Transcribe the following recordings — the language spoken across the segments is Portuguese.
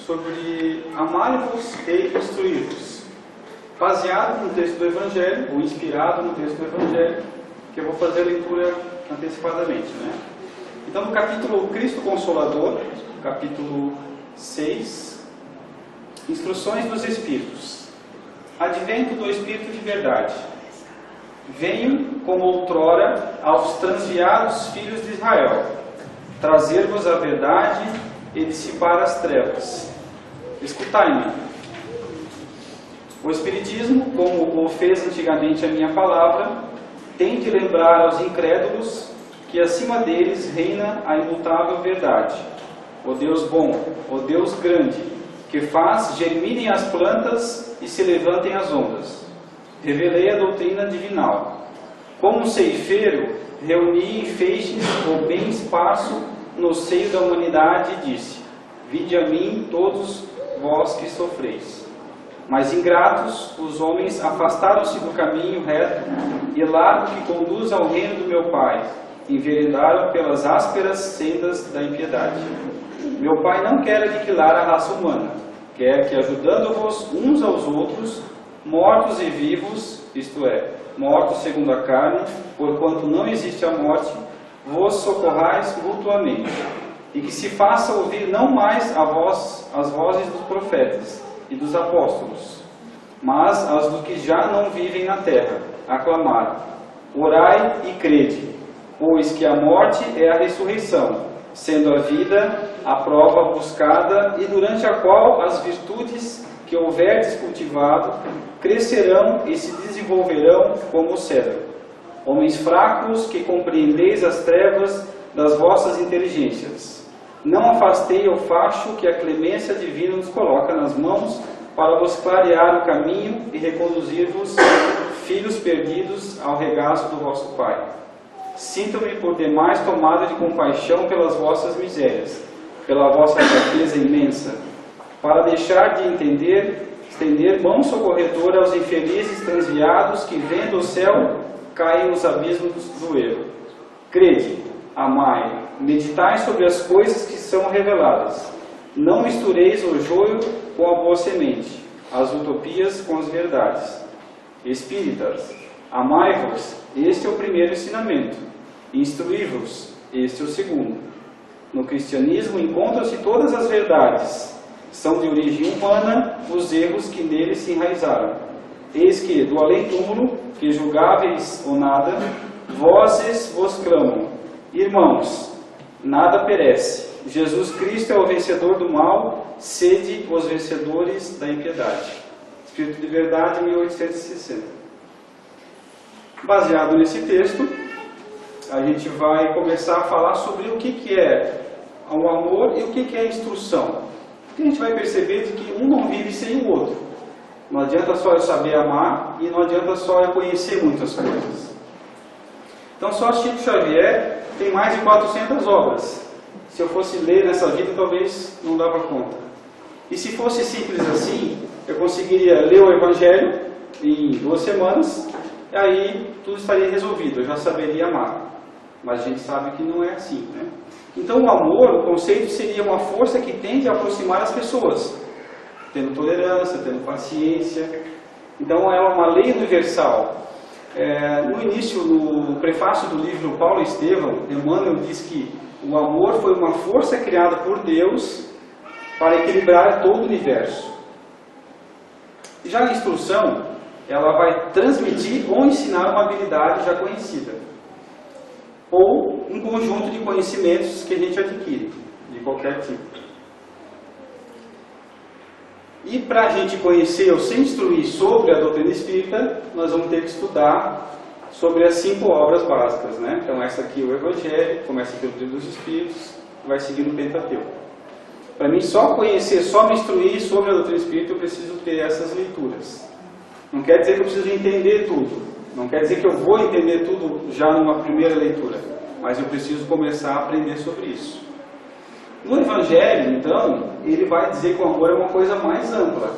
sobre amai-vos e instruí-vos, baseado no texto do Evangelho, ou inspirado no texto do Evangelho, que eu vou fazer a leitura antecipadamente, né? Então, no capítulo Cristo Consolador, capítulo 6, Instruções dos Espíritos. Advento do Espírito de Verdade. Venho, como outrora, aos transviados filhos de Israel, trazer-vos a verdade e dissipar as trevas. Escutai-me. O Espiritismo, como o fez antigamente a minha palavra, tem de lembrar aos incrédulos que acima deles reina a imutável verdade, o Deus bom, o Deus grande, que faz germinem as plantas e se levantem as ondas. Revelei a doutrina divinal. Como um ceifeiro, reuni em feixes o bem esparso no seio da humanidade e disse: vinde a mim todos vós que sofreis. Mas ingratos, os homens afastaram-se do caminho reto e largo que conduz ao reino do meu Pai, enveredaram pelas ásperas sendas da impiedade. Meu Pai não quer aniquilar a raça humana, quer que, ajudando-vos uns aos outros, mortos e vivos, isto é, mortos segundo a carne, porquanto não existe a morte, vos socorrais mutuamente, e que se faça ouvir não mais as vozes dos profetas e dos apóstolos, mas as dos que já não vivem na terra, aclamar: orai e crede, pois que a morte é a ressurreição, sendo a vida a prova buscada, e durante a qual as virtudes que houverdes cultivado crescerão e se desenvolverão como o cedro. Homens fracos, que compreendeis as trevas das vossas inteligências, não afastei o facho que a clemência divina nos coloca nas mãos para vos clarear o caminho e reconduzir-vos, filhos perdidos, ao regaço do vosso Pai. Sinto-me por demais tomado de compaixão pelas vossas misérias, pela vossa fraqueza imensa, para deixar de estender mão socorredora aos infelizes transviados que, vendo o céu, caem nos abismos do erro. Crede, amai, meditai sobre as coisas que são reveladas. Não mistureis o joio com a boa semente, as utopias com as verdades. Espíritas, amai-vos, este é o primeiro ensinamento. Instruí-vos, este é o segundo. No cristianismo encontram-se todas as verdades. São de origem humana os erros que nele se enraizaram. Eis que, do além-túmulo, que julgáveis ou nada, vozes vos clamam: irmãos, nada perece. Jesus Cristo é o vencedor do mal, sede os vencedores da impiedade. Espírito de Verdade, 1860. Baseado nesse texto, a gente vai começar a falar sobre o que é o amor e o que é a instrução. Porque a gente vai perceber que um não vive sem o outro. Não adianta só eu saber amar e não adianta só eu conhecer muitas coisas. Então, só Chico Xavier tem mais de 400 obras. Se eu fosse ler nessa vida, talvez não dava conta. E se fosse simples assim, eu conseguiria ler o Evangelho em 2 semanas, e aí tudo estaria resolvido, eu já saberia amar. Mas a gente sabe que não é assim, né? Então, o amor, o conceito seria uma força que tende a aproximar as pessoas, tendo tolerância, tendo paciência. Então, é uma lei universal. No início, no prefácio do livro Paulo Estevam, Emmanuel diz que o amor foi uma força criada por Deus para equilibrar todo o universo. Já a instrução, ela vai transmitir ou ensinar uma habilidade já conhecida, ou um conjunto de conhecimentos que a gente adquire, de qualquer tipo. E para a gente conhecer ou se instruir sobre a doutrina espírita, nós vamos ter que estudar sobre as 5 obras básicas, né? Então, essa aqui é o Evangelho, começa pelo Livro dos Espíritos, vai seguir no Pentateuco. Para mim, só conhecer, só me instruir sobre a doutrina espírita, eu preciso ter essas leituras. Não quer dizer que eu preciso entender tudo. Não quer dizer que eu vou entender tudo já numa primeira leitura. Mas eu preciso começar a aprender sobre isso. No Evangelho, então, ele vai dizer que o amor é uma coisa mais ampla.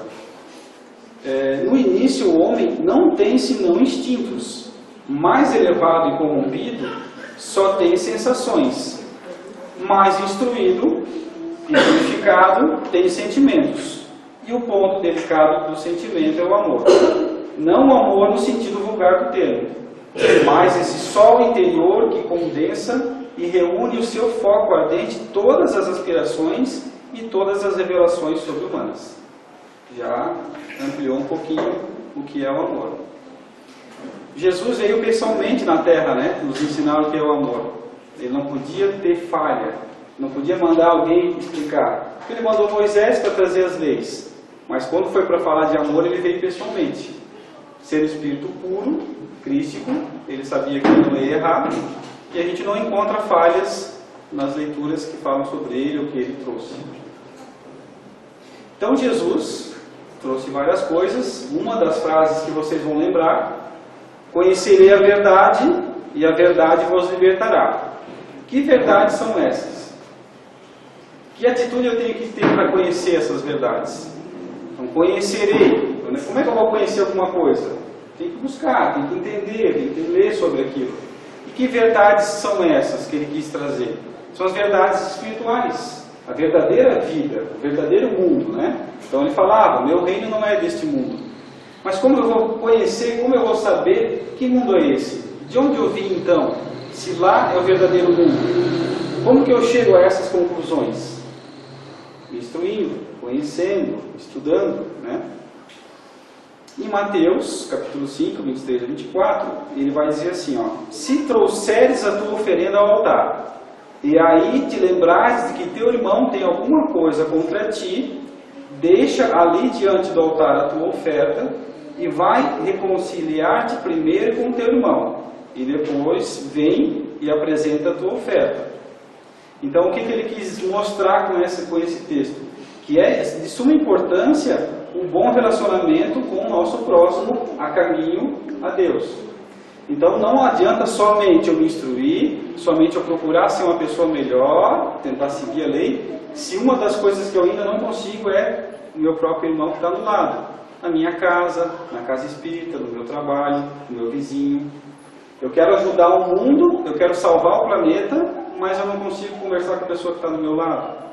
No início, o homem não tem senão instintos. Mais elevado e corrompido, só tem sensações. Mais instruído, Exemplificado tem sentimentos. E o ponto delicado do sentimento é o amor. Não o amor no sentido vulgar do termo, mas esse sol interior que condensa e reúne o seu foco ardente todas as aspirações e todas as revelações sobre-humanas. Já ampliou um pouquinho o que é o amor. Jesus veio pessoalmente na Terra, né, nos ensinar o que é o amor. Ele não podia ter falha, não podia mandar alguém explicar. Ele mandou Moisés para trazer as leis, mas quando foi para falar de amor, ele veio pessoalmente. Sendo espírito puro, crístico, ele sabia que ele não ia errar, e a gente não encontra falhas nas leituras que falam sobre ele, o que ele trouxe. Então Jesus trouxe várias coisas. Uma das frases que vocês vão lembrar: conhecerei a verdade e a verdade vos libertará. Que verdades são essas? Que atitude eu tenho que ter para conhecer essas verdades? Então, conhecerei. Como é que eu vou conhecer alguma coisa? Tem que buscar, tem que entender, tem que ler sobre aquilo. E que verdades são essas que ele quis trazer? São as verdades espirituais, a verdadeira vida, o verdadeiro mundo, né? Então ele falava: meu reino não é deste mundo. Mas como eu vou conhecer, como eu vou saber que mundo é esse? De onde eu vim então? Se lá é o verdadeiro mundo. Como que eu chego a essas conclusões? Me instruindo, conhecendo, estudando, né? Em Mateus, capítulo 5, 23 a 24, ele vai dizer assim, ó: se trouxeres a tua oferenda ao altar, e aí te lembrares de que teu irmão tem alguma coisa contra ti, deixa ali diante do altar a tua oferta, e vai reconciliar-te primeiro com teu irmão, e depois vem e apresenta a tua oferta. Então o que ele quis mostrar com esse texto? Que é de suma importância um bom relacionamento com o nosso próximo a caminho a Deus. Então não adianta somente eu me instruir, somente eu procurar ser uma pessoa melhor, tentar seguir a lei, se uma das coisas que eu ainda não consigo é o meu próprio irmão que está do lado, na minha casa, na casa espírita, no meu trabalho, no meu vizinho. Eu quero ajudar o mundo, eu quero salvar o planeta, mas eu não consigo conversar com a pessoa que está do meu lado.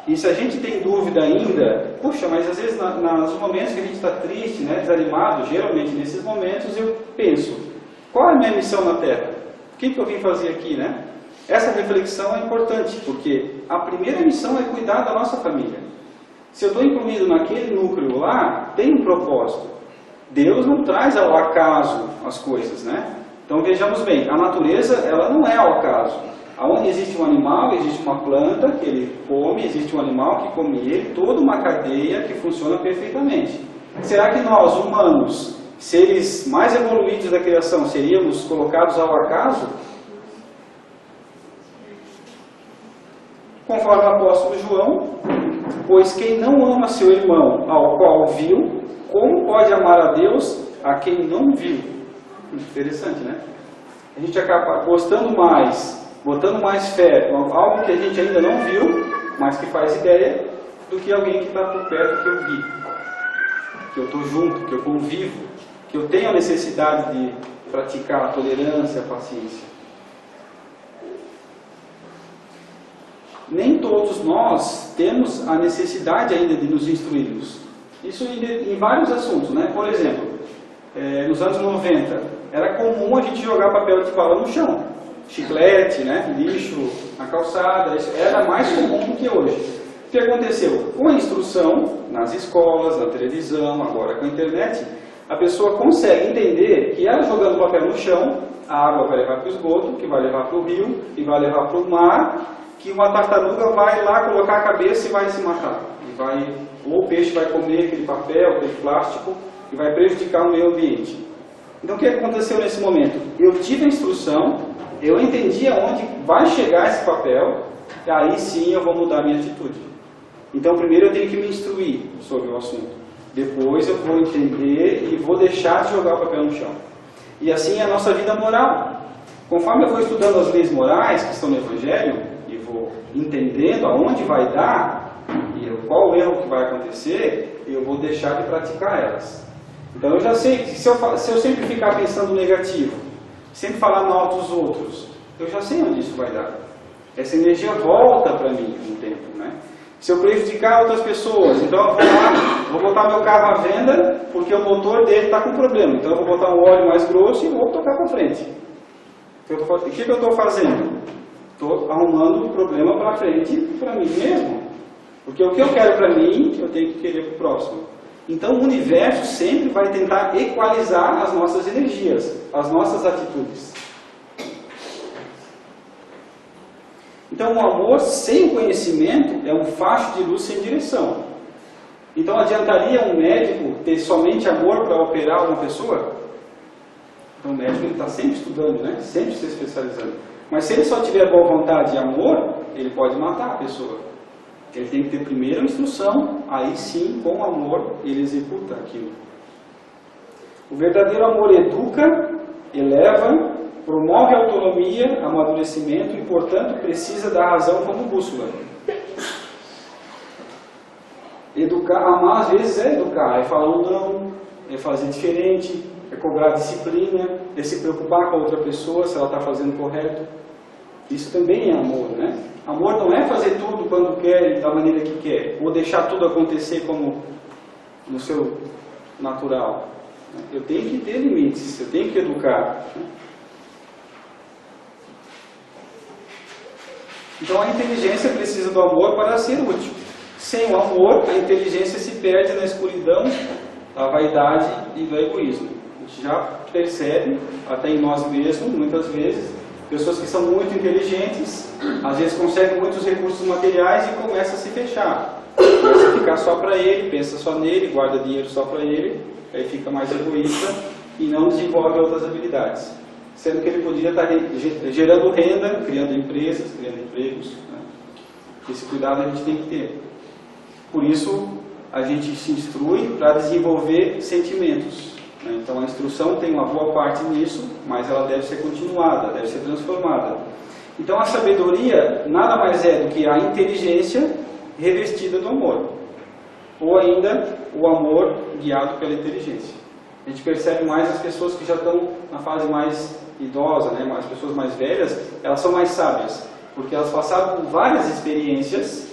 E se a gente tem dúvida ainda, puxa, mas às vezes nos momentos que a gente está triste, né, desanimado, geralmente nesses momentos eu penso: qual é a minha missão na Terra? O que eu vim fazer aqui, né? Essa reflexão é importante, porque a primeira missão é cuidar da nossa família. Se eu estou incluído naquele núcleo lá, tem um propósito. Deus não traz ao acaso as coisas, né? Então vejamos bem, a natureza ela não é ao acaso. Onde existe um animal, existe uma planta que ele come, existe um animal que come ele, toda uma cadeia que funciona perfeitamente. Será que nós, humanos, seres mais evoluídos da criação, seríamos colocados ao acaso? Conforme o apóstolo João: pois quem não ama seu irmão ao qual viu, como pode amar a Deus a quem não viu? Interessante, né? A gente acaba gostando mais, botando mais fé em algo que a gente ainda não viu, mas que faz ideia, do que alguém que está por perto que eu vi, que eu estou junto, que eu convivo, que eu tenho a necessidade de praticar a tolerância, a paciência. Nem todos nós temos a necessidade ainda de nos instruirmos. Isso em vários assuntos, né? Por exemplo, nos anos 90, era comum a gente jogar papel de bala no chão. Chiclete, né, lixo na calçada, isso era mais comum do que hoje. O que aconteceu? Com a instrução, nas escolas, na televisão, agora com a internet, a pessoa consegue entender que ela jogando papel no chão, a água vai levar para o esgoto, que vai levar para o rio, e vai levar para o mar, que uma tartaruga vai lá colocar a cabeça e vai se matar. Ou o peixe vai comer aquele papel, aquele plástico, e vai prejudicar o meio ambiente. Então o que aconteceu nesse momento? Eu tive a instrução, eu entendi aonde vai chegar esse papel, e aí sim eu vou mudar a minha atitude. Então primeiro eu tenho que me instruir sobre o assunto. Depois eu vou entender e vou deixar de jogar o papel no chão. E assim é a nossa vida moral. Conforme eu vou estudando as leis morais que estão no Evangelho, e vou entendendo aonde vai dar, e qual o erro que vai acontecer, eu vou deixar de praticar elas. Então eu já sei que se eu sempre ficar pensando negativo, sempre falar mal dos outros, eu já sei onde isso vai dar. Essa energia volta para mim com o tempo, né? Se eu prejudicar outras pessoas, então eu vou lá, vou botar meu carro à venda porque o motor dele está com problema. Então eu vou botar um óleo mais grosso e vou tocar para frente. O que eu estou fazendo? Estou arrumando o problema para frente para mim mesmo. Porque o que eu quero para mim, eu tenho que querer para o próximo. Então o universo sempre vai tentar equalizar as nossas energias, as nossas atitudes. Então o amor sem o conhecimento é um facho de luz sem direção. Então adiantaria um médico ter somente amor para operar uma pessoa? Então o médico está sempre estudando, né? Sempre se especializando. Mas se ele só tiver boa vontade e amor, ele pode matar a pessoa. Ele tem que ter primeiro a instrução, aí sim, com amor, ele executa aquilo. O verdadeiro amor educa, eleva, promove a autonomia, amadurecimento e, portanto, precisa da razão como bússola. Educar, amar às vezes é educar, é falar um não, é fazer diferente, é cobrar disciplina, é se preocupar com a outra pessoa se ela está fazendo correto. Isso também é amor, né? Amor não é fazer tudo quando quer e da maneira que quer, ou deixar tudo acontecer como no seu natural. Eu tenho que ter limites, eu tenho que educar. Então a inteligência precisa do amor para ser útil. Sem o amor, a inteligência se perde na escuridão da vaidade e do egoísmo. A gente já percebe, até em nós mesmos, muitas vezes, pessoas que são muito inteligentes, às vezes conseguem muitos recursos materiais e começam a se fechar. Começa a ficar só para ele, pensa só nele, guarda dinheiro só para ele, aí fica mais egoísta e não desenvolve outras habilidades. Sendo que ele poderia estar gerando renda, criando empresas, criando empregos. Né? Esse cuidado a gente tem que ter. Por isso, a gente se instrui para desenvolver sentimentos. Então a instrução tem uma boa parte nisso, mas ela deve ser continuada, deve ser transformada. Então a sabedoria nada mais é do que a inteligência revestida do amor. Ou ainda o amor guiado pela inteligência. A gente percebe mais as pessoas que já estão na fase mais idosa, né? As pessoas mais velhas, elas são mais sábias, porque elas passaram por várias experiências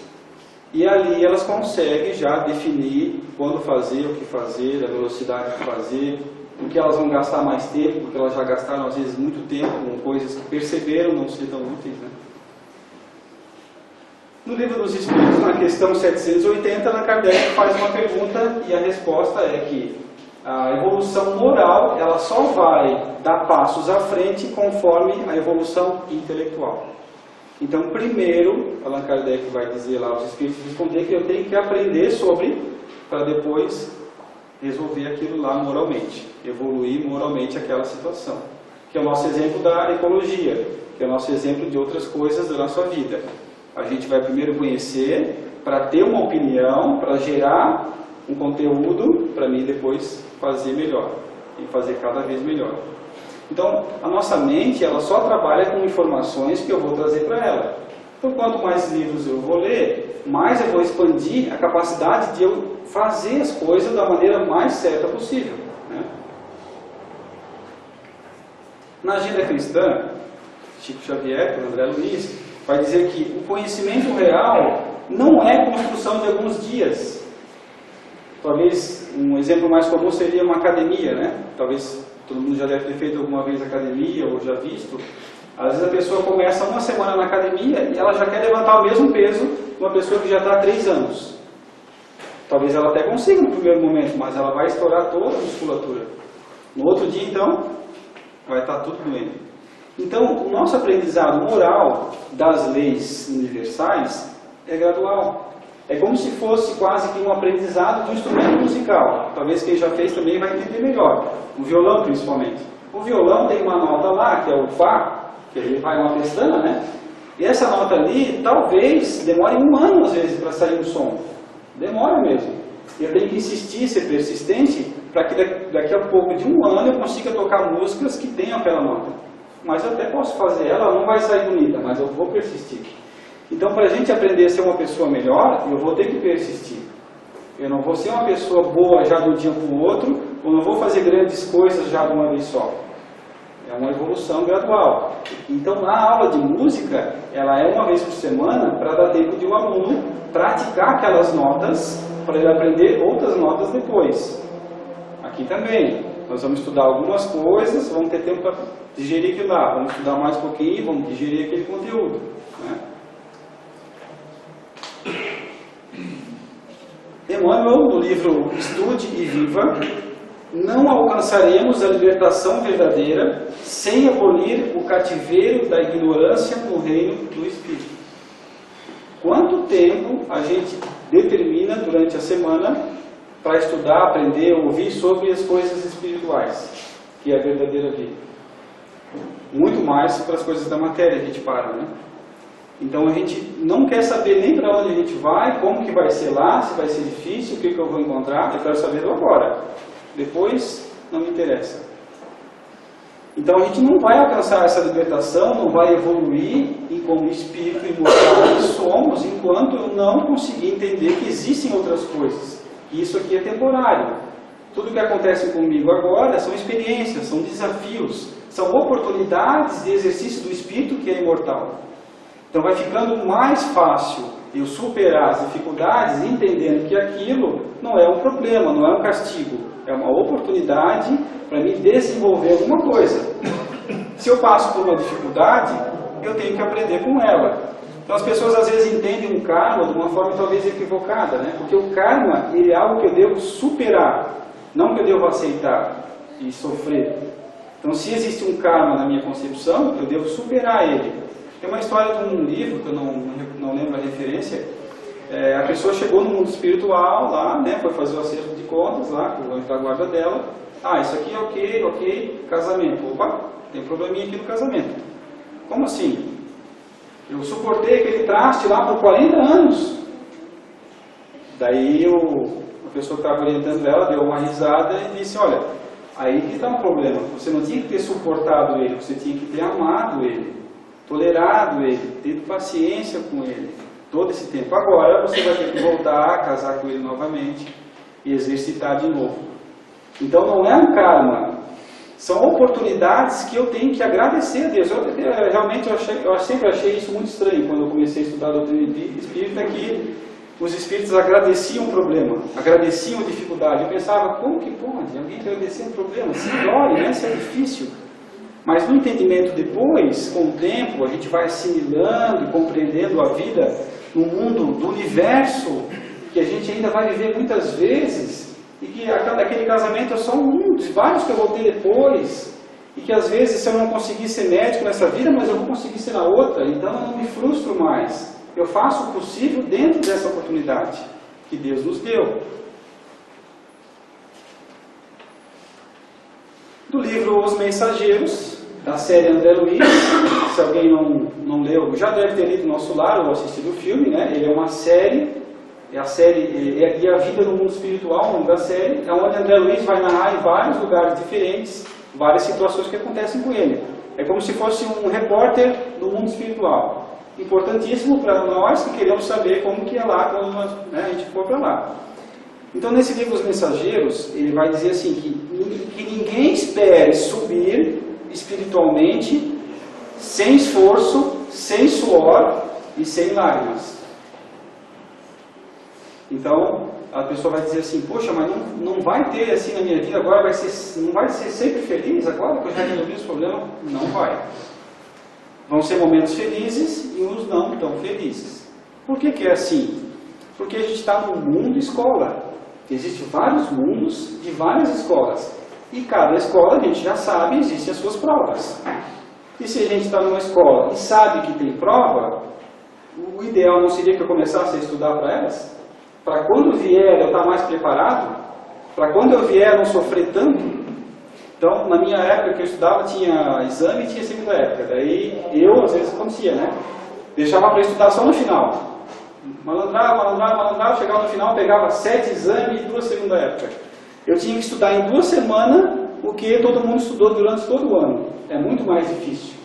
e ali elas conseguem já definir quando fazer, o que fazer, a velocidade de fazer, o que elas vão gastar mais tempo, porque elas já gastaram às vezes muito tempo com coisas que perceberam não ser tão úteis. Né? No Livro dos Espíritos, na questão 780, Allan Kardec faz uma pergunta e a resposta é que a evolução moral ela só vai dar passos à frente conforme a evolução intelectual. Então, primeiro, Allan Kardec vai dizer lá aos Espíritos responder que eu tenho que aprender sobre, para depois resolver aquilo lá moralmente, evoluir moralmente aquela situação. Que é o nosso exemplo da ecologia, que é o nosso exemplo de outras coisas da nossa vida. A gente vai primeiro conhecer, para ter uma opinião, para gerar um conteúdo, para mim depois fazer melhor, e fazer cada vez melhor. Então, a nossa mente, ela só trabalha com informações que eu vou trazer para ela. Então, quanto mais livros eu vou ler, mais eu vou expandir a capacidade de eu fazer as coisas da maneira mais certa possível. Né? Na agenda cristã, Chico Xavier, por André Luiz, vai dizer que o conhecimento real não é construção de alguns dias. Talvez um exemplo mais comum seria uma academia, né? Talvez todo mundo já deve ter feito alguma vez academia ou já visto. Às vezes a pessoa começa uma semana na academia e ela já quer levantar o mesmo peso de uma pessoa que já está há 3 anos. Talvez ela até consiga no primeiro momento, mas ela vai estourar toda a musculatura. No outro dia, então, vai estar tudo doendo. Então, o nosso aprendizado moral das leis universais é gradual. É como se fosse quase que um aprendizado de um instrumento musical. Talvez quem já fez também vai entender melhor. O violão, principalmente. O violão tem uma nota lá, que é o Fá, que ele vai uma pestana, né? E essa nota ali, talvez, demore 1 ano, às vezes, para sair um som. Demora mesmo. E eu tenho que insistir, ser persistente, para que daqui a pouco de 1 ano eu consiga tocar músicas que tenham aquela nota. Mas eu até posso fazer ela, não vai sair bonita, mas eu vou persistir. Então, para a gente aprender a ser uma pessoa melhor, eu vou ter que persistir. Eu não vou ser uma pessoa boa já de um dia para o outro, ou não vou fazer grandes coisas já de uma vez só. É uma evolução gradual. Então, na aula de música, ela é uma vez por semana para dar tempo de um aluno praticar aquelas notas para ele aprender outras notas depois. Aqui também, nós vamos estudar algumas coisas, vamos ter tempo para digerir aquilo lá, vamos estudar mais um pouquinho, vamos digerir aquele conteúdo, né? Emmanuel, no livro Estude e Viva: não alcançaremos a libertação verdadeira sem abolir o cativeiro da ignorância no reino do Espírito. Quanto tempo a gente determina durante a semana para estudar, aprender, ouvir sobre as coisas espirituais, que é a verdadeira vida? Muito mais para as coisas da matéria a gente para, né? Então a gente não quer saber nem para onde a gente vai, como que vai ser lá, se vai ser difícil, o que eu vou encontrar. Eu quero saber do agora. Depois não me interessa. Então a gente não vai alcançar essa libertação, não vai evoluir e como espírito imortal que somos, enquanto eu não conseguir entender que existem outras coisas. E isso aqui é temporário. Tudo que acontece comigo agora são experiências, são desafios, são oportunidades de exercício do espírito que é imortal. Então vai ficando mais fácil eu superar as dificuldades, entendendo que aquilo não é um problema, não é um castigo, é uma oportunidade para me desenvolver alguma coisa. Se eu passo por uma dificuldade, eu tenho que aprender com ela. Então as pessoas às vezes entendem o karma de uma forma talvez equivocada, né? Porque o karma, ele é algo que eu devo superar, não que eu devo aceitar e sofrer. Então se existe um karma na minha concepção, eu devo superar ele. Tem uma história de um livro, que eu não lembro a referência. A pessoa chegou no mundo espiritual lá, né, foi fazer o acerto de contas lá, com o anjo da guarda dela. Ah, isso aqui é ok, casamento. Opa, tem um probleminha aqui no casamento. Como assim? Eu suportei aquele traste lá por 40 anos. Daí a pessoa que estava orientando ela deu uma risada e disse: olha, aí que está um problema. Você não tinha que ter suportado ele, você tinha que ter amado ele, tolerado ele, tido paciência com ele todo esse tempo. Agora você vai ter que voltar, casar com ele novamente e exercitar de novo. Então não é um karma, são oportunidades que eu tenho que agradecer a Deus. Realmente eu sempre achei isso muito estranho quando eu comecei a estudar a doutrina espírita, que os espíritos agradeciam o problema, agradeciam a dificuldade. Eu pensava, como que pode alguém agradecer um problema? Se dói, né? Se é difícil. Mas no entendimento depois, com o tempo, a gente vai assimilando e compreendendo a vida no mundo do universo, que a gente ainda vai viver muitas vezes, e que aquele casamento é só um dos vários que eu vou ter depois, e que às vezes se eu não conseguir ser médico nessa vida, mas eu vou conseguir ser na outra, então eu não me frustro mais. Eu faço o possível dentro dessa oportunidade que Deus nos deu. Do livro Os Mensageiros, da série André Luiz, se alguém não leu, já deve ter lido no Nosso Lar ou assistido o filme, né? Ele é uma série, e a vida no mundo espiritual, o nome da série, é onde André Luiz vai narrar em vários lugares diferentes, várias situações que acontecem com ele. É como se fosse um repórter do mundo espiritual. Importantíssimo para nós que queremos saber como que é lá quando a gente for para lá. Então, nesse livro Os Mensageiros, ele vai dizer assim, que ninguém espere subir espiritualmente sem esforço, sem suor e sem lágrimas. Então, a pessoa vai dizer assim, poxa, mas não vai ter assim na minha vida agora, não vai ser sempre feliz agora que eu já resolvi os problemas? Não vai. Vão ser momentos felizes e uns não tão felizes. Por que que é assim? Porque a gente está no mundo escola. Existem vários mundos de várias escolas. E cada escola, a gente já sabe, existem as suas provas. E se a gente está numa escola e sabe que tem prova, o ideal não seria que eu começasse a estudar para elas? Para quando vier eu estar mais preparado? Para quando eu vier não sofrer tanto? Então, na minha época que eu estudava, tinha exame e tinha segunda época. Daí, às vezes, acontecia, né? Deixava para estudar só no final. Malandrava, chegava no final, pegava 7 exames e 2 segunda época. Eu tinha que estudar em 2 semanas o que todo mundo estudou durante todo o ano. É muito mais difícil.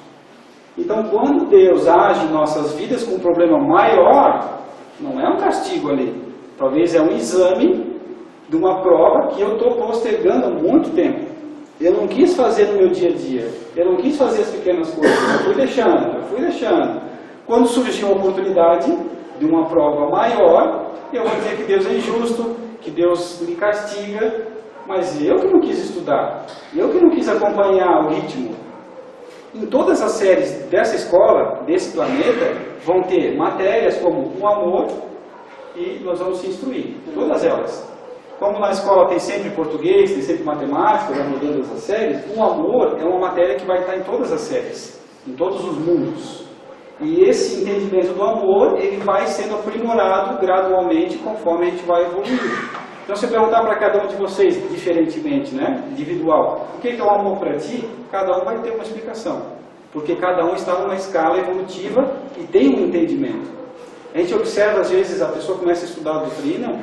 Então, quando Deus age em nossas vidas com um problema maior, não é um castigo ali. Talvez é um exame de uma prova que eu estou postergando há muito tempo. Eu não quis fazer no meu dia a dia. Eu não quis fazer as pequenas coisas. Eu fui deixando. Quando surgiu a oportunidade, de uma prova maior, eu vou dizer que Deus é injusto, que Deus me castiga, mas eu que não quis estudar, eu que não quis acompanhar o ritmo. Em todas as séries dessa escola, desse planeta, vão ter matérias como o amor e nós vamos se instruir, todas elas. Como na escola tem sempre português, tem sempre matemática, vai mudando as séries, o amor é uma matéria que vai estar em todas as séries, em todos os mundos. E esse entendimento do amor, ele vai sendo aprimorado gradualmente conforme a gente vai evoluindo. Então, se eu perguntar para cada um de vocês, diferentemente, né, individual, o que é o amor para ti? Cada um vai ter uma explicação. Porque cada um está numa escala evolutiva e tem um entendimento. A gente observa, às vezes, a pessoa começa a estudar a doutrina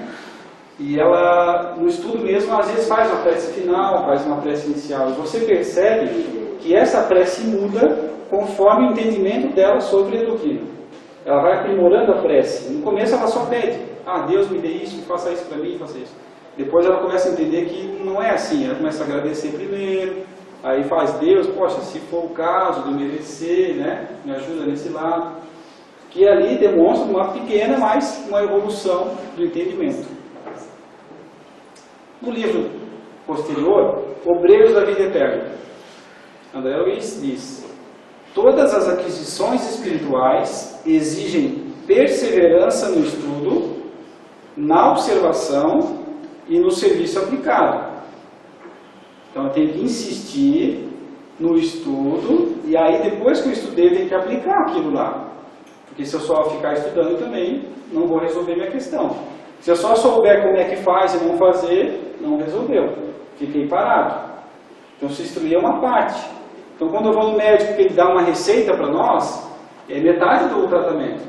e ela, no estudo mesmo, às vezes faz uma prece final, faz uma prece inicial. E você percebe que essa prece muda conforme o entendimento dela sobre a doutrina. Ela vai aprimorando a prece. No começo ela só pede, Deus me dê isso, faça isso para mim, faça isso. Depois ela começa a entender que não é assim, ela começa a agradecer primeiro, aí faz Deus, poxa, se for o caso de eu merecer, né, me ajuda nesse lado. Que ali demonstra uma pequena, mas uma evolução do entendimento. No livro posterior, Obreiros da Vida Eterna, André Luiz diz: todas as aquisições espirituais exigem perseverança no estudo, na observação e no serviço aplicado. Então eu tenho que insistir no estudo, e aí depois que eu estudei eu tenho que aplicar aquilo lá. Porque se eu só ficar estudando também, não vou resolver minha questão. Se eu só souber como é que faz e não fazer, não resolveu. Fiquei parado. Então se instruir é uma parte. Então quando eu vou no médico que ele dá uma receita para nós, é metade do tratamento.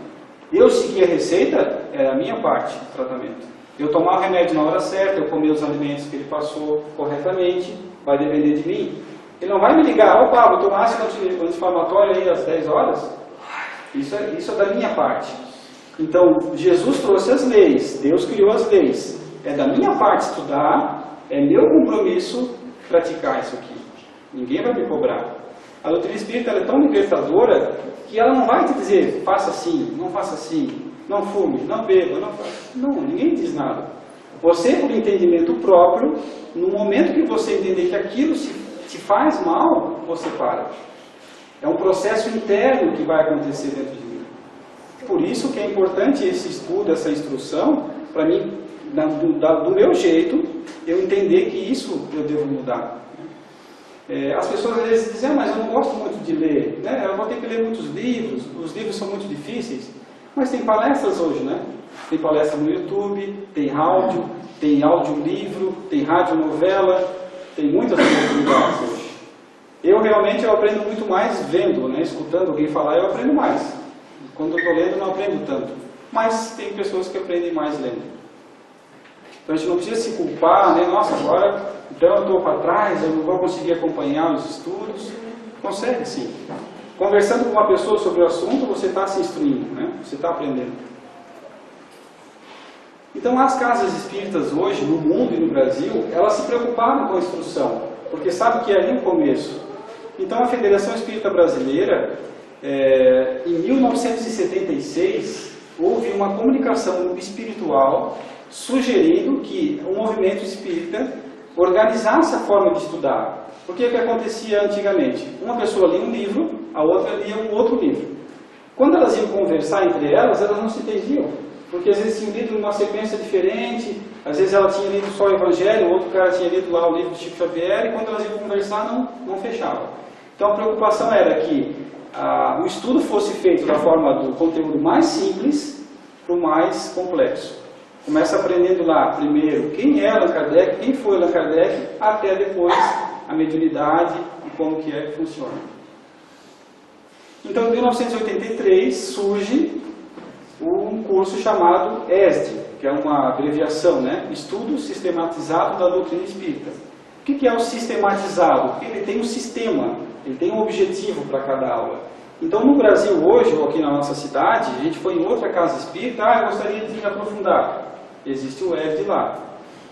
Eu seguir a receita é a minha parte do tratamento. Eu tomar o remédio na hora certa, eu comer os alimentos que ele passou corretamente, vai depender de mim. Ele não vai me ligar, vou tomar ácido anti-inflamatório aí às 10 horas. Isso é da minha parte. Então, Jesus trouxe as leis, Deus criou as leis. É da minha parte estudar, é meu compromisso praticar isso aqui. Ninguém vai me cobrar. A doutrina espírita ela é tão libertadora que ela não vai te dizer, faça assim, não fume, não beba, não faça. Não, ninguém diz nada. Você, por entendimento próprio, no momento que você entender que aquilo te faz mal, você para. É um processo interno que vai acontecer dentro de mim. Por isso que é importante esse estudo, essa instrução, para mim, do meu jeito, eu entender que isso eu devo mudar. As pessoas às vezes dizem, mas eu não gosto muito de ler, né? Eu vou ter que ler muitos livros, os livros são muito difíceis. Mas tem palestras hoje, né? Tem palestra no YouTube, tem audiolivro, tem radionovela, tem muitas oportunidades hoje. Eu aprendo muito mais vendo, né? Escutando alguém falar, eu aprendo mais. Quando eu estou lendo, não aprendo tanto. Mas tem pessoas que aprendem mais lendo. Então a gente não precisa se culpar, né? Nossa, agora então eu estou para trás, eu não vou conseguir acompanhar os estudos. Consegue sim. Conversando com uma pessoa sobre o assunto, você está se instruindo, né? Você está aprendendo. Então as casas espíritas hoje, no mundo e no Brasil, elas se preocuparam com a instrução, porque sabe que é ali o começo. Então a Federação Espírita Brasileira, em 1976, houve uma comunicação espiritual sugerindo que o movimento espírita organizasse a forma de estudar. Porque o que acontecia antigamente? Uma pessoa lia um livro, a outra lia um outro livro. Quando elas iam conversar entre elas não se entendiam. Porque às vezes tinham lido numa sequência diferente, às vezes ela tinha lido só o Evangelho, o outro cara tinha lido lá o livro do Chico Xavier, e quando elas iam conversar não fechava. Então a preocupação era que o estudo fosse feito da forma do conteúdo mais simples para o mais complexo. Começa aprendendo lá, primeiro, quem é Allan Kardec, quem foi Allan Kardec, até depois a mediunidade e como que é que funciona. Então, em 1983, surge um curso chamado ESD, que é uma abreviação, né? Estudo Sistematizado da Doutrina Espírita. O que é o sistematizado? Porque ele tem um sistema, ele tem um objetivo para cada aula. Então, no Brasil hoje, ou aqui na nossa cidade, a gente foi em outra casa espírita, eu gostaria de aprofundar. Existe o ESD lá.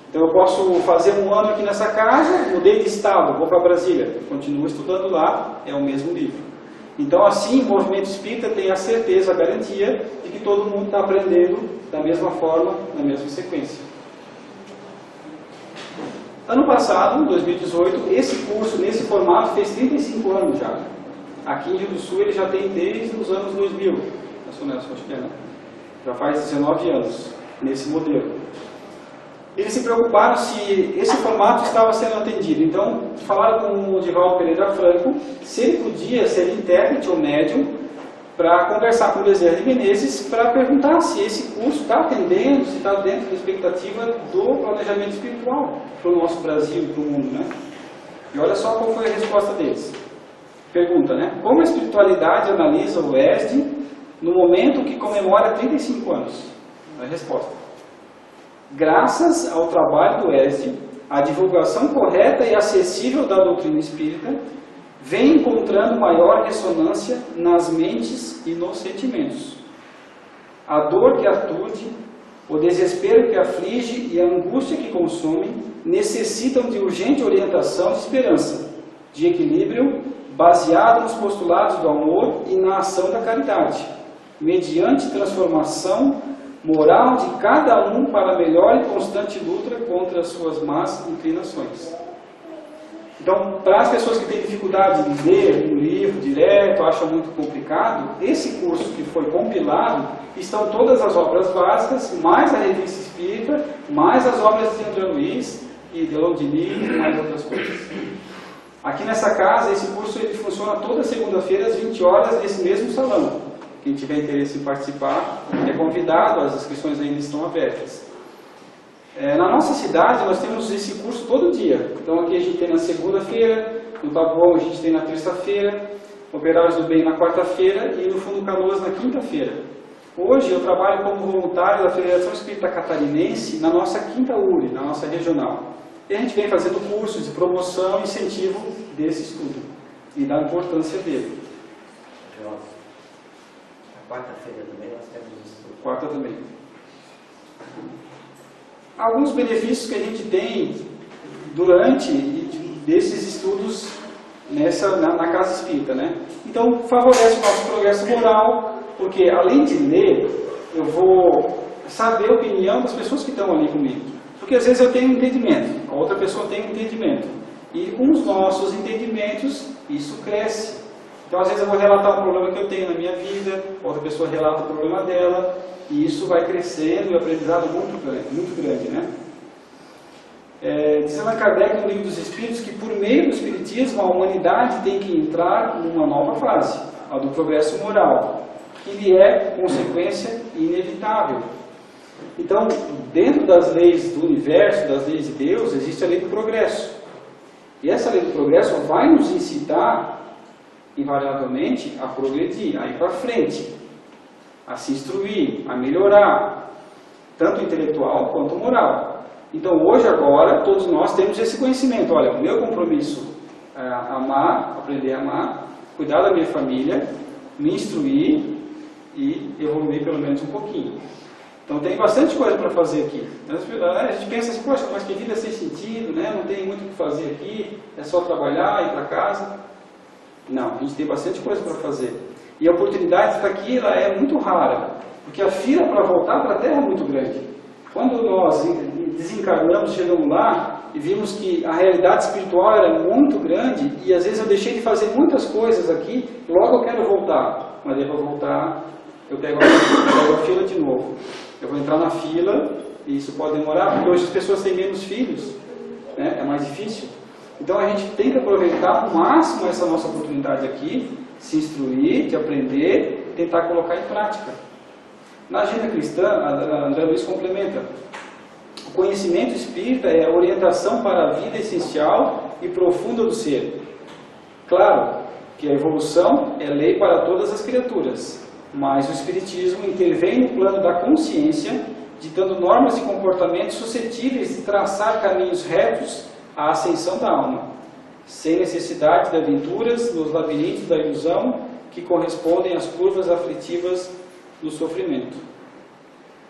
Então eu posso fazer um ano aqui nessa casa, mudei de estado, vou para Brasília, continuo estudando lá, é o mesmo livro. Então, assim, o movimento espírita tem a certeza, a garantia de que todo mundo está aprendendo da mesma forma, na mesma sequência. Ano passado, em 2018, esse curso, nesse formato, fez 35 anos já. Aqui em Rio do Sul ele já tem desde os anos 2000. Acho que é, né? Já faz 19 anos nesse modelo. Eles se preocuparam se esse formato estava sendo atendido. Então, falaram com o Divaldo Pereira Franco se ele podia ser intérprete ou médium para conversar com o Bezerra de Menezes para perguntar se esse curso está atendendo, se está dentro da expectativa do planejamento espiritual para o nosso Brasil e para o mundo, né? E olha só qual foi a resposta deles. Pergunta, né? Como a espiritualidade analisa o ESD no momento que comemora 35 anos? A resposta. Graças ao trabalho do ESD, a divulgação correta e acessível da doutrina espírita vem encontrando maior ressonância nas mentes e nos sentimentos. A dor que aturde, o desespero que aflige e a angústia que consome necessitam de urgente orientação e esperança, de equilíbrio baseado nos postulados do amor e na ação da caridade, mediante transformação moral de cada um para a melhor e constante luta contra as suas más inclinações. Então, para as pessoas que têm dificuldade de ler um livro direto, acham muito complicado, esse curso que foi compilado, estão todas as obras básicas, mais a revista espírita, mais as obras de André Luiz e de Londini e mais outras coisas. Aqui nessa casa, esse curso ele funciona toda segunda-feira às 20 horas nesse mesmo salão. Quem tiver interesse em participar é convidado, as inscrições ainda estão abertas. Na nossa cidade, nós temos esse curso todo dia. Então, aqui a gente tem na segunda-feira, no Taboão a gente tem na terça-feira, Operários do Bem na quarta-feira e no Fundo Canoas na quinta-feira. Hoje eu trabalho como voluntário da Federação Espírita Catarinense na nossa quinta URI, na nossa regional. E a gente vem fazendo cursos de promoção e incentivo desse estudo e da importância dele. Quarta-feira também nós temos estudo. Quarta também. Alguns benefícios que a gente tem durante desses estudos na casa espírita, né? Então, favorece o nosso progresso moral, porque além de ler, eu vou saber a opinião das pessoas que estão ali comigo. Porque às vezes eu tenho um entendimento, a outra pessoa tem um entendimento. E com os nossos entendimentos, isso cresce. Então, às vezes eu vou relatar um problema que eu tenho na minha vida, outra pessoa relata o problema dela, e isso vai crescendo e o aprendizado muito grande, né? Diz Allan Kardec no Livro dos Espíritos que por meio do Espiritismo a humanidade tem que entrar numa nova fase, a do progresso moral, que lhe é consequência inevitável. Então, dentro das leis do universo, das leis de Deus, existe a lei do progresso. E essa lei do progresso vai nos incitar, invariavelmente, a progredir, a ir para frente, a se instruir, a melhorar, tanto intelectual quanto moral. Então, hoje, agora, todos nós temos esse conhecimento. Olha, o meu compromisso é amar, aprender a amar, cuidar da minha família, me instruir e evoluir pelo menos um pouquinho. Então, tem bastante coisa para fazer aqui. A gente pensa assim, poxa, mas que vida sem sentido, né? Não tem muito o que fazer aqui, é só trabalhar, ir para casa. Não, a gente tem bastante coisa para fazer. E a oportunidade de estar aqui ela é muito rara, porque a fila para voltar para a Terra é muito grande. Quando nós desencarnamos, chegamos lá e vimos que a realidade espiritual era muito grande e às vezes eu deixei de fazer muitas coisas aqui, logo eu quero voltar. Mas aí para voltar, eu pego a fila de novo. Eu vou entrar na fila e isso pode demorar, porque hoje as pessoas têm menos filhos, né? É mais difícil. Então a gente tem que aproveitar ao máximo essa nossa oportunidade aqui, se instruir, de aprender, tentar colocar em prática. Na agenda cristã, a André Luiz complementa. O conhecimento espírita é a orientação para a vida essencial e profunda do ser. Claro que a evolução é lei para todas as criaturas, mas o espiritismo intervém no plano da consciência, ditando normas e comportamentos suscetíveis de traçar caminhos retos à ascensão da alma, sem necessidade de aventuras nos labirintos da ilusão que correspondem às curvas aflitivas do sofrimento.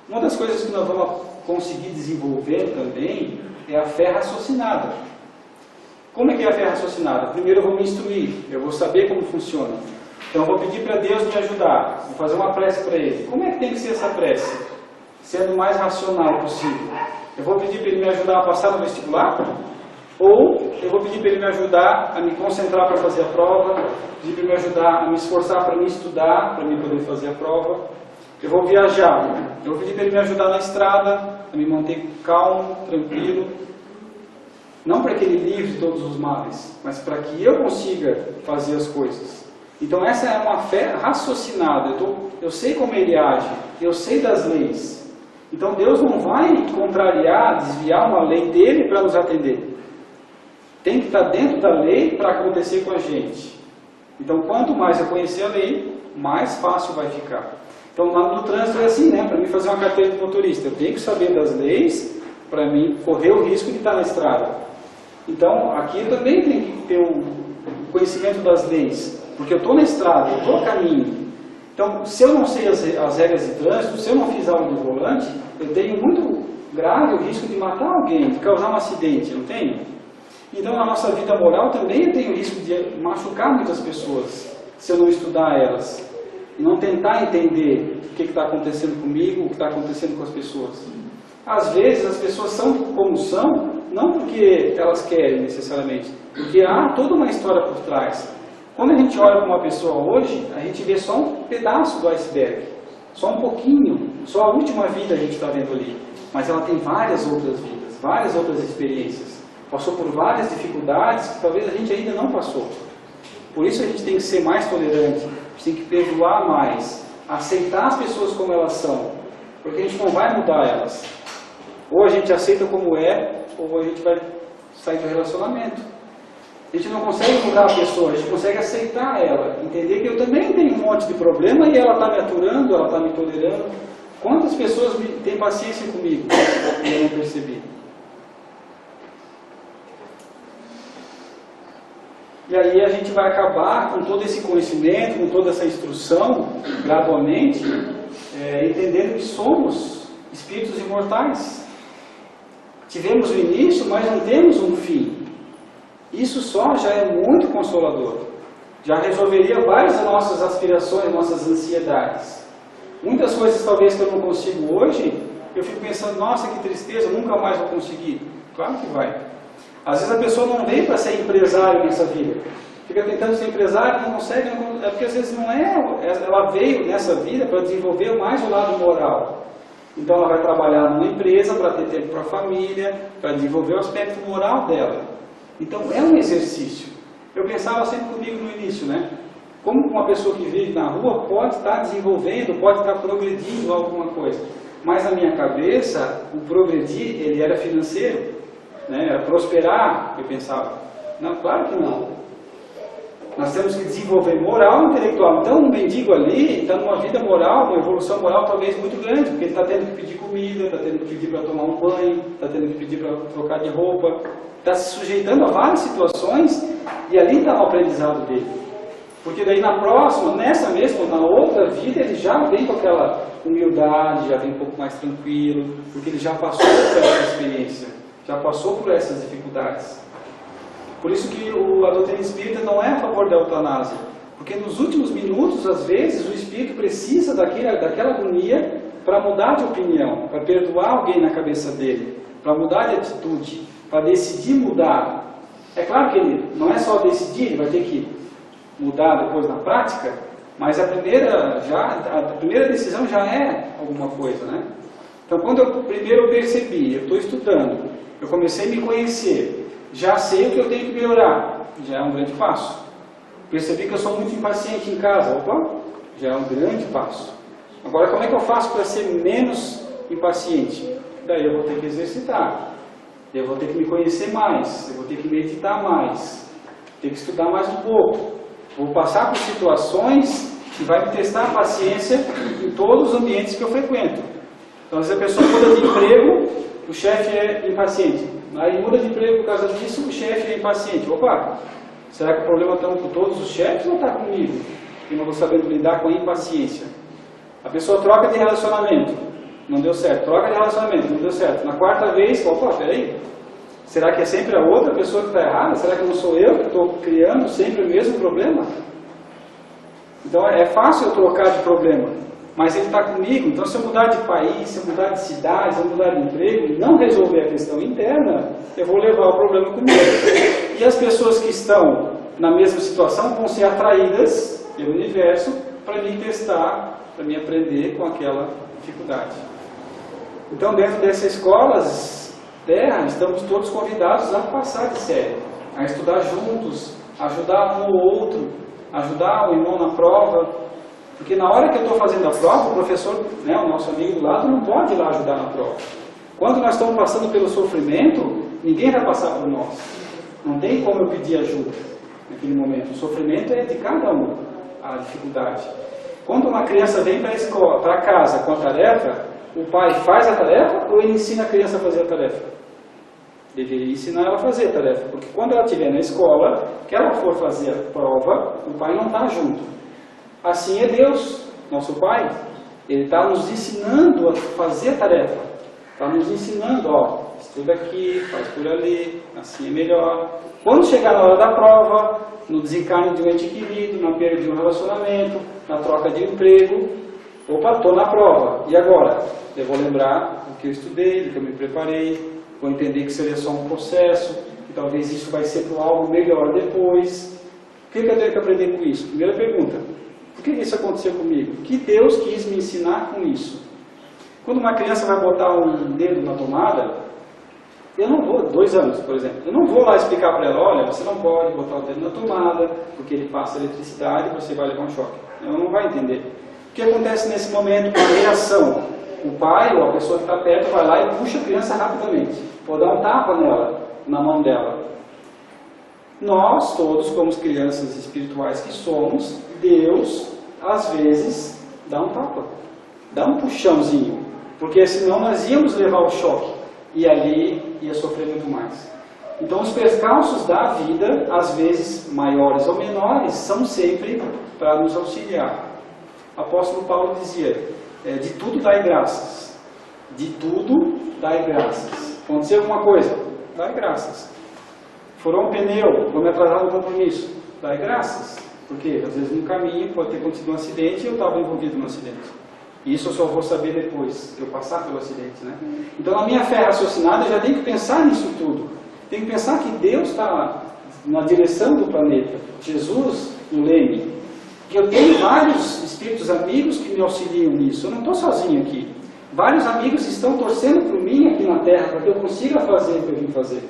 Uma das coisas que nós vamos conseguir desenvolver também é a fé raciocinada. Como é que é a fé raciocinada? Primeiro eu vou me instruir, eu vou saber como funciona. Então eu vou pedir para Deus me ajudar, vou fazer uma prece para Ele. Como é que tem que ser essa prece? Sendo o mais racional possível. Eu vou pedir para Ele me ajudar a passar no vestibular? Ou eu vou pedir para Ele me ajudar a me concentrar para fazer a prova, pedir para Ele me ajudar a me esforçar para me estudar, para me poder fazer a prova. Eu vou viajar, eu vou pedir para Ele me ajudar na estrada, a me manter calmo, tranquilo. Não para que Ele livre de todos os males, mas para que eu consiga fazer as coisas. Então essa é uma fé raciocinada. Eu sei como Ele age, eu sei das leis. Então Deus não vai contrariar, desviar uma lei dele para nos atender. Tem que estar dentro da lei para acontecer com a gente. Então quanto mais eu conhecer a lei, mais fácil vai ficar. Então no trânsito é assim, né? Para mim fazer uma carteira de motorista, eu tenho que saber das leis para mim correr o risco de estar na estrada. Então aqui eu também tenho que ter o conhecimento das leis, porque eu estou na estrada, eu estou a caminho. Então, se eu não sei as regras de trânsito, se eu não fiz aula de volante, eu tenho muito grave o risco de matar alguém, de causar um acidente, não tenho? Então, na nossa vida moral também eu tenho risco de machucar muitas pessoas, se eu não estudar elas. E não tentar entender o que está acontecendo comigo, o que está acontecendo com as pessoas. Às vezes, as pessoas são como são, não porque elas querem necessariamente, porque há toda uma história por trás. Quando a gente olha para uma pessoa hoje, a gente vê só um pedaço do iceberg, só um pouquinho, só a última vida a gente está vendo ali. Mas ela tem várias outras vidas, várias outras experiências. Passou por várias dificuldades que talvez a gente ainda não passou. Por isso a gente tem que ser mais tolerante, a gente tem que perdoar mais, aceitar as pessoas como elas são, porque a gente não vai mudar elas. Ou a gente aceita como é, ou a gente vai sair do relacionamento. A gente não consegue mudar a pessoa, a gente consegue aceitar ela, entender que eu também tenho um monte de problema e ela está me aturando, ela está me tolerando. Quantas pessoas têm paciência comigo e eu não percebi? E aí a gente vai acabar com todo esse conhecimento, com toda essa instrução, gradualmente, entendendo que somos espíritos imortais. Tivemos o início, mas não temos um fim. Isso só já é muito consolador. Já resolveria várias das nossas aspirações, nossas ansiedades. Muitas coisas talvez que eu não consigo hoje, eu fico pensando, nossa, que tristeza, nunca mais vou conseguir. Claro que vai. Às vezes a pessoa não veio para ser empresário nessa vida. Fica tentando ser empresário, não consegue, é porque às vezes não é. Ela veio nessa vida para desenvolver mais o lado moral. Então ela vai trabalhar numa empresa para ter tempo para a família, para desenvolver o aspecto moral dela. Então é um exercício. Eu pensava sempre comigo no início, né? Como uma pessoa que vive na rua pode estar desenvolvendo, pode estar progredindo alguma coisa. Mas na minha cabeça, o progredir, ele era financeiro, né? Era prosperar, eu pensava. Não, claro que não. Nós temos que desenvolver moral e intelectual. Então um mendigo ali está numa vida moral, uma evolução moral talvez muito grande, porque ele está tendo que pedir comida, está tendo que pedir para tomar um banho, está tendo que pedir para trocar de roupa, está se sujeitando a várias situações e ali está o aprendizado dele. Porque daí na próxima, nessa mesma, na outra vida, ele já vem com aquela humildade, já vem um pouco mais tranquilo, porque ele já passou por essa experiência, já passou por essas dificuldades. Por isso que a doutrina espírita não é a favor da eutanásia, porque nos últimos minutos, às vezes, o espírito precisa daquela agonia para mudar de opinião, para perdoar alguém na cabeça dele, para mudar de atitude, para decidir mudar. É claro que ele não é só decidir, ele vai ter que mudar depois na prática, mas a primeira decisão já é alguma coisa, né? Então quando eu primeiro percebi, eu estou estudando, eu comecei a me conhecer, já sei o que eu tenho que melhorar, já é um grande passo. Percebi que eu sou muito impaciente em casa, opa, já é um grande passo. Agora como é que eu faço para ser menos impaciente? Daí eu vou ter que exercitar. Eu vou ter que me conhecer mais, eu vou ter que meditar mais, ter que estudar mais um pouco. Vou passar por situações que vai me testar a paciência em todos os ambientes que eu frequento. Então, às vezes a pessoa muda de emprego, o chefe é impaciente. Aí muda de emprego por causa disso, o chefe é impaciente. Opa, será que o problema está com todos os chefes ou está comigo? Eu não vou sabendo lidar com a impaciência. A pessoa troca de relacionamento, não deu certo. Troca de relacionamento, não deu certo. Na quarta vez, opa, peraí. Será que é sempre a outra pessoa que está errada? Será que não sou eu que estou criando sempre o mesmo problema? Então é fácil eu trocar de problema, mas ele está comigo. Então se eu mudar de país, se eu mudar de cidade, se eu mudar de emprego e não resolver a questão interna, eu vou levar o problema comigo. E as pessoas que estão na mesma situação vão ser atraídas pelo universo para me testar, para me aprender com aquela dificuldade. Então dentro dessa escola Terra, estamos todos convidados a passar de série, a estudar juntos, ajudar um ou outro, ajudar o irmão na prova, porque na hora que eu estou fazendo a prova, o professor, né, o nosso amigo do lado, não pode ir lá ajudar na prova. Quando nós estamos passando pelo sofrimento, ninguém vai passar por nós. Não tem como eu pedir ajuda naquele momento. O sofrimento é de cada um, a dificuldade. Quando uma criança vem para a escola, para casa com a tarefa, o pai faz a tarefa ou ele ensina a criança a fazer a tarefa? Deveria ensinar ela a fazer a tarefa, porque quando ela estiver na escola, que ela for fazer a prova, o pai não está junto. Assim é Deus, nosso Pai. Ele está nos ensinando a fazer a tarefa. Está nos ensinando, ó, estuda aqui, faz por ali, assim é melhor. Quando chegar na hora da prova, no desencarne de um ente querido, na perda de um relacionamento, na troca de emprego, opa, estou na prova. E agora? Eu vou lembrar do que eu estudei, do que eu me preparei, vou entender que seria só um processo, que talvez isso vai ser para algo melhor depois. O que eu tenho que aprender com isso? Primeira pergunta, por que isso aconteceu comigo? O que Deus quis me ensinar com isso? Quando uma criança vai botar um dedo na tomada, eu não vou, 2 anos, por exemplo, eu não vou lá explicar para ela, olha, você não pode botar o dedo na tomada, porque ele passa eletricidade e você vai levar um choque. Ela não vai entender. O que acontece nesse momento com a reação? O pai ou a pessoa que está perto vai lá e puxa a criança rapidamente. Vou dar um tapa nela, na mão dela. Nós, todos, como crianças espirituais que somos, Deus, às vezes, dá um tapa. Dá um puxãozinho. Porque senão nós íamos levar o choque. E ali ia sofrer muito mais. Então os percalços da vida, às vezes maiores ou menores, são sempre para nos auxiliar. O apóstolo Paulo dizia, de tudo dai graças. De tudo dai graças. Aconteceu alguma coisa? Dai graças. Furou um pneu, vou me atrasar no compromisso. Dai graças. Porque às vezes no caminho pode ter acontecido um acidente e eu estava envolvido no acidente. E isso eu só vou saber depois, eu passar pelo acidente, né? Então na minha fé raciocinada eu já tenho que pensar nisso tudo. Tenho que pensar que Deus está na direção do planeta. Jesus no leme. Que eu tenho vários espíritos amigos que me auxiliam nisso. Eu não estou sozinho aqui. Vários amigos estão torcendo por mim aqui na Terra, para que eu consiga fazer o que eu vim fazer.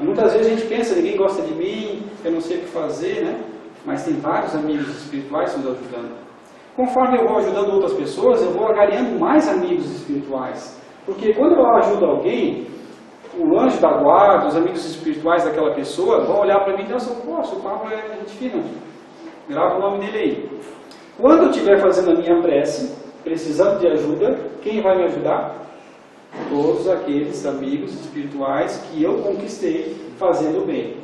Muitas vezes a gente pensa, ninguém gosta de mim, eu não sei o que fazer, né? Mas tem vários amigos espirituais nos ajudando. Conforme eu vou ajudando outras pessoas, eu vou agariando mais amigos espirituais. Porque quando eu ajudo alguém, o anjo da guarda, os amigos espirituais daquela pessoa, vão olhar para mim e dizer, poxa, o Pablo é gente fina. Grava o nome dele aí. Quando eu estiver fazendo a minha prece, precisando de ajuda, quem vai me ajudar? Todos aqueles amigos espirituais que eu conquistei fazendo bem.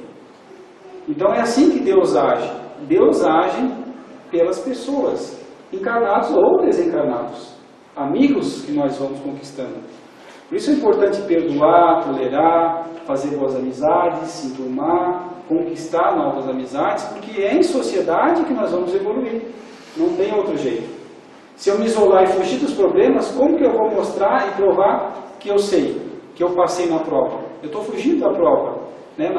Então é assim que Deus age. Deus age pelas pessoas, encarnados ou desencarnados. Amigos que nós vamos conquistando. Por isso é importante perdoar, tolerar, fazer boas amizades, se enturmar, conquistar novas amizades, porque é em sociedade que nós vamos evoluir. Não tem outro jeito. Se eu me isolar e fugir dos problemas, como que eu vou mostrar e provar que eu sei, que eu passei na prova? Eu estou fugindo da prova. Né?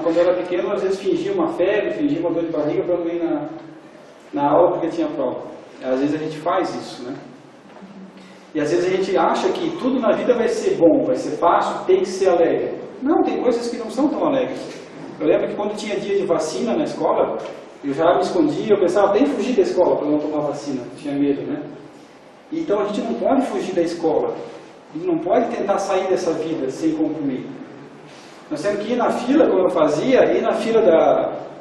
Quando eu era pequeno, às vezes fingia uma febre, fingia uma dor de barriga para não ir na aula porque tinha prova. Às vezes a gente faz isso, né? E às vezes a gente acha que tudo na vida vai ser bom, vai ser fácil, tem que ser alegre. Não, tem coisas que não são tão alegres. Eu lembro que quando tinha dia de vacina na escola, eu já me escondia, eu pensava até em fugir da escola para não tomar vacina, tinha medo, né? Então a gente não pode fugir da escola, a gente não pode tentar sair dessa vida sem concluir. Nós temos que ir na fila, como eu fazia, ir na fila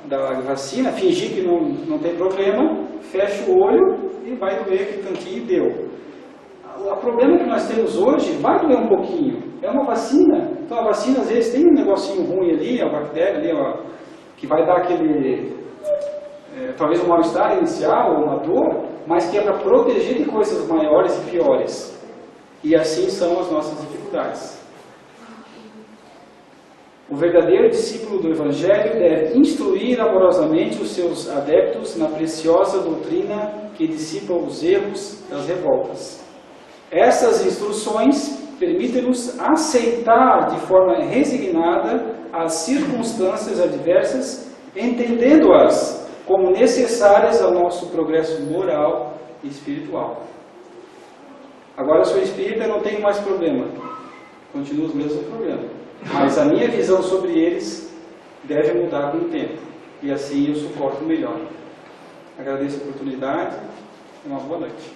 da vacina, fingir que não tem problema, fecha o olho e vai doer aquele cantinho e deu. O problema que nós temos hoje vai doer um pouquinho, é uma vacina. Então a vacina às vezes tem um negocinho ruim ali, a bactéria ali, ó, que vai dar aquele, talvez um mal-estar inicial ou uma dor, mas que é para proteger de coisas maiores e piores. E assim são as nossas dificuldades. O O verdadeiro discípulo do Evangelho deve instruir amorosamente os seus adeptos na preciosa doutrina que dissipa os erros das revoltas. Essas instruções permitem-nos aceitar de forma resignada as circunstâncias adversas, entendendo-as como necessárias ao nosso progresso moral e espiritual. Agora, sou espírita, não tenho mais problema. Continua os mesmos problemas. Mas a minha visão sobre eles deve mudar com o tempo. E assim eu suporto melhor. Agradeço a oportunidade e uma boa noite.